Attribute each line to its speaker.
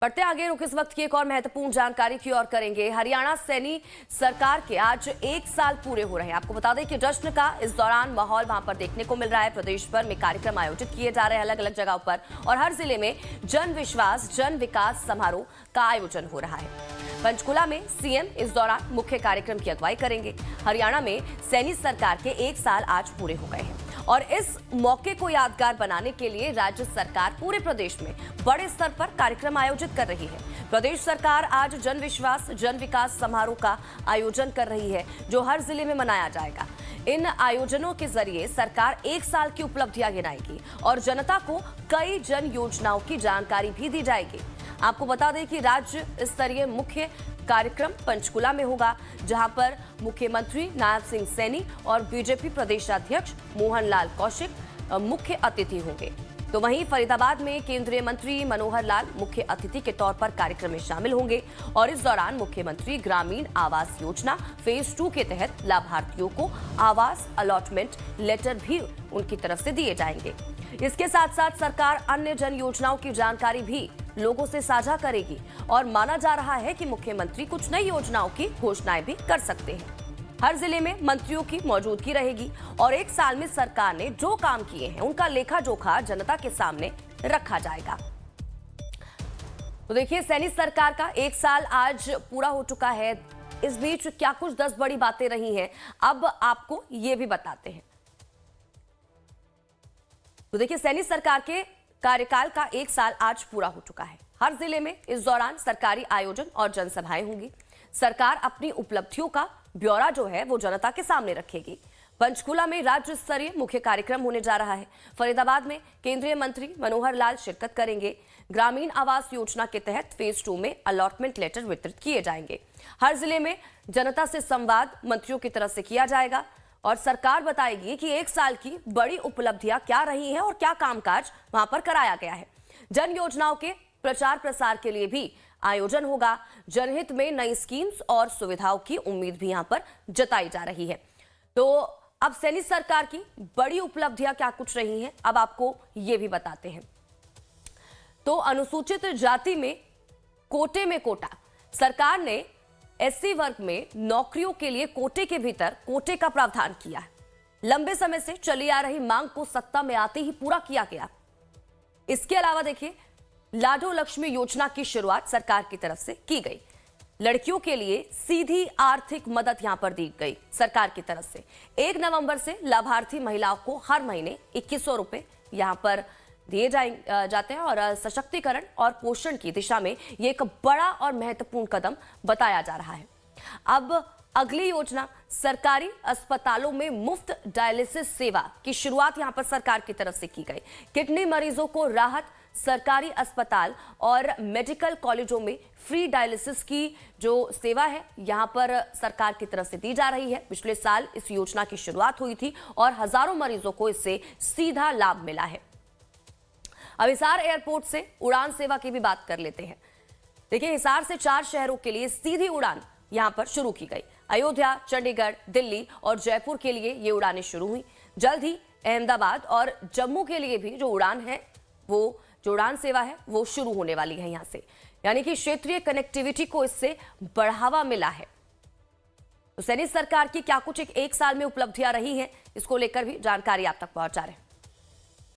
Speaker 1: बढ़ते आगे रुख इस वक्त की एक और महत्वपूर्ण जानकारी की ओर करेंगे। हरियाणा सैनी सरकार के आज 1 साल पूरे हो रहे हैं। आपको बता दें कि जश्न का इस दौरान माहौल वहां पर देखने को मिल रहा है। प्रदेश भर में कार्यक्रम आयोजित किए जा रहे हैं अलग अलग जगहों पर, और हर जिले में जन विश्वास जन विकास समारोह का आयोजन हो रहा है। पंचकुला में सीएम इस दौरान मुख्य कार्यक्रम की अगुवाई करेंगे। हरियाणा में सैनी सरकार के 1 साल आज पूरे हो गए हैं, और इस मौके को यादगार बनाने के लिए राज्य सरकार पूरे प्रदेश में बड़े स्तर पर कार्यक्रम आयोजित कर रही है। प्रदेश सरकार आज जन विश्वास जन विकास समारोह का आयोजन कर रही है, जो हर जिले में मनाया जाएगा। इन आयोजनों के जरिए सरकार 1 साल की उपलब्धियां गिनाएगी और जनता को कई जन योजनाओं की जानकारी भी दी जाएगी। आपको बता दें कि राज्य स्तरीय मुख्य कार्यक्रम पंचकुला में होगा, जहां पर मुख्यमंत्री नायब सिंह सैनी और बीजेपी प्रदेशाध्यक्ष मोहन लाल कौशिक मुख्य अतिथि होंगे। तो वहीं फरीदाबाद में केंद्रीय मंत्री मनोहर लाल मुख्य अतिथि के तौर पर कार्यक्रम में शामिल होंगे, और इस दौरान मुख्यमंत्री ग्रामीण आवास योजना फेज 2 के तहत लाभार्थियों को आवास अलॉटमेंट लेटर भी उनकी तरफ से दिए जाएंगे। इसके साथ साथ सरकार अन्य जन योजनाओं की जानकारी भी लोगों से साझा करेगी, और माना जा रहा है कि मुख्यमंत्री कुछ नई योजनाओं की घोषणाएं भी कर सकते हैं। हर जिले में मंत्रियों की मौजूदगी रहेगी, और 1 साल में सरकार ने जो काम किए हैं उनका लेखा जोखा जनता के सामने रखा जाएगा। तो देखिए, सैनी सरकार का 1 साल आज पूरा हो चुका है। इस बीच क्या कुछ 10 बड़ी बातें रही हैं, अब आपको ये भी बताते हैं। तो देखिए, सैनी सरकार के कार्यकाल का 1 साल आज पूरा हो चुका है। हर जिले में इस दौरान सरकारी आयोजन और जनसभाएं होंगी। सरकार अपनी उपलब्धियों का ब्यौरा जो है वो जनता के सामने रखेगी। पंचकुला में राज्य स्तरीय मुख्य कार्यक्रम होने जा रहा है। फरीदाबाद में केंद्रीय मंत्री मनोहर लाल शिरकत करेंगे। ग्रामीण आवास योजना के तहत फेज 2 में अलॉटमेंट लेटर वितरित किए जाएंगे। हर जिले में जनता से संवाद मंत्रियों की तरफ से किया जाएगा, और सरकार बताएगी कि 1 साल की बड़ी उपलब्धियां क्या रही हैं और क्या कामकाज वहां पर कराया गया है। जन योजनाओं के प्रचार प्रसार के लिए भी आयोजन होगा। जनहित में नई स्कीम्स और सुविधाओं की उम्मीद भी यहां पर जताई जा रही है। तो अब सैनी सरकार की बड़ी उपलब्धियां क्या कुछ रही हैं, अब आपको ये भी बताते हैं। तो अनुसूचित जाति में कोटे में कोटा, सरकार ने एससी वर्ग में नौकरियों के लिए कोटे के भीतर कोटे का प्रावधान किया है। लंबे समय से चली आ रही मांग को सत्ता में आते ही पूरा किया गया। इसके अलावा देखिए, लाडो लक्ष्मी योजना की शुरुआत सरकार की तरफ से की गई। लड़कियों के लिए सीधी आर्थिक मदद यहां पर दी गई सरकार की तरफ से। 1 नवंबर से लाभार्थी महिलाओं को हर महीने 2100 रुपए यहां पर दिए जाते हैं, और सशक्तिकरण और पोषण की दिशा में ये एक बड़ा और महत्वपूर्ण कदम बताया जा रहा है। अब अगली योजना, सरकारी अस्पतालों में मुफ्त डायलिसिस सेवा की शुरुआत यहां पर सरकार की तरफ से की गई। किडनी मरीजों को राहत, सरकारी अस्पताल और मेडिकल कॉलेजों में फ्री डायलिसिस की जो सेवा है यहां पर सरकार की तरफ से दी जा रही है। पिछले साल इस योजना की शुरुआत हुई थी, और हजारों मरीजों को इससे सीधा लाभ मिला है। अब हिसार एयरपोर्ट से उड़ान सेवा की भी बात कर लेते हैं। देखिए, हिसार से 4 शहरों के लिए सीधी उड़ान यहां पर शुरू की गई। अयोध्या, चंडीगढ़, दिल्ली और जयपुर के लिए ये उड़ानें शुरू हुई। जल्द ही अहमदाबाद और जम्मू के लिए भी जो उड़ान सेवा है वो शुरू होने वाली है यहां से, यानी कि क्षेत्रीय कनेक्टिविटी को इससे बढ़ावा मिला है। तो सैनी सरकार की क्या कुछ 1 साल में उपलब्धियां रही हैं, इसको लेकर भी जानकारी आप तक पहुंचा रहे हैं।